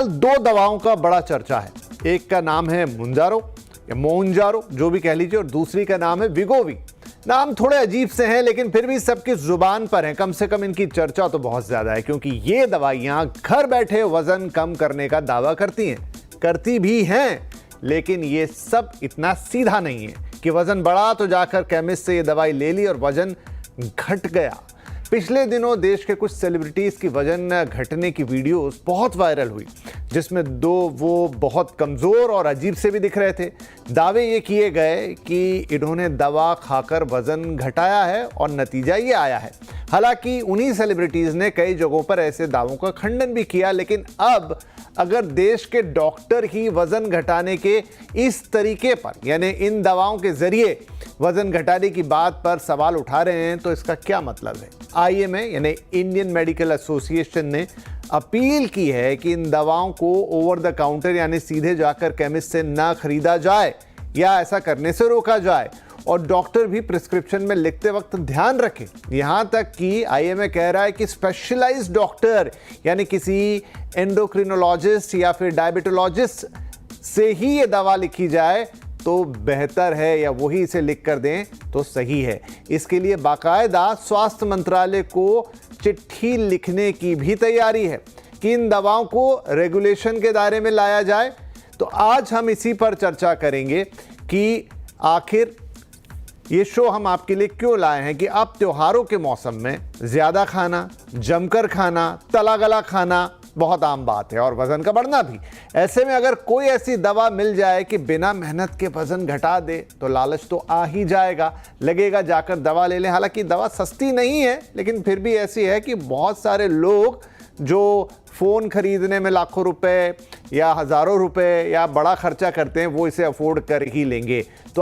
फिलहाल दो दवाओं का बड़ा चर्चा है। एक का नाम है मुंजारो या मोउंजारो, जो भी कह लीजिए, और दूसरी का नाम है विगोवी। नाम थोड़े अजीब से हैं, लेकिन फिर भी सबकी जुबान पर हैं। कम से कम इनकी चर्चा तो बहुत ज्यादा है, क्योंकि ये दवाइयां घर बैठे वजन कम करने का दावा करती भी हैं। लेकिन ये सब इतना सीधा नहीं है कि वजन बढ़ा तो जाकर केमिस्ट से ये दवाई ले ली और वजन घट गया। पिछले दिनों देश के कुछ सेलिब्रिटीज की वजन घटने की वीडियोस बहुत वायरल हुई, जिसमें वो बहुत कमजोर और अजीब से भी दिख रहे थे। दावे ये किए गए कि इन्होंने दवा खाकर वजन घटाया है और नतीजा ये आया है। हालांकि उन्हीं सेलिब्रिटीज ने कई जगहों पर ऐसे दावों का खंडन भी किया। लेकिन अब अगर देश के डॉक्टर ही वजन घटाने के इस तरीके पर, यानी इन दवाओं के जरिए वजन घटाने की बात पर सवाल उठा रहे हैं, तो इसका क्या मतलब है? आईएमए यानी इंडियन मेडिकल एसोसिएशन ने अपील की है कि इन दवाओं को ओवर द काउंटर यानी सीधे जाकर केमिस्ट से ना खरीदा जाए या ऐसा करने से रोका जाए, और डॉक्टर भी प्रिस्क्रिप्शन में लिखते वक्त ध्यान रखें। यहां तक कि आईएमए कह रहा है कि स्पेशलाइज्ड डॉक्टर यानी किसी एंडोक्रिनोलॉजिस्ट या फिर डायबिटोलॉजिस्ट से ही ये दवा लिखी जाए तो बेहतर है, या वही इसे लिख कर दें तो सही है। इसके लिए बाकायदा स्वास्थ्य मंत्रालय को चिट्ठी लिखने की भी तैयारी है कि इन दवाओं को रेगुलेशन के दायरे में लाया जाए। तो आज हम इसी पर चर्चा करेंगे कि आखिर ये शो हम आपके लिए क्यों लाए हैं कि अब त्योहारों के मौसम में ज्यादा खाना, जमकर खाना, तला गला खाना बहुत आम बात है, और वजन का बढ़ना भी। ऐसे में अगर कोई ऐसी दवा मिल जाए कि बिना मेहनत के वजन घटा दे तो लालच तो आ ही जाएगा, लगेगा जाकर दवा ले लें। हालांकि दवा सस्ती नहीं है, लेकिन फिर भी ऐसी है कि बहुत सारे लोग जो फ़ोन खरीदने में लाखों रुपए या हज़ारों रुपए या बड़ा खर्चा करते हैं, वो इसे अफोर्ड कर ही लेंगे। तो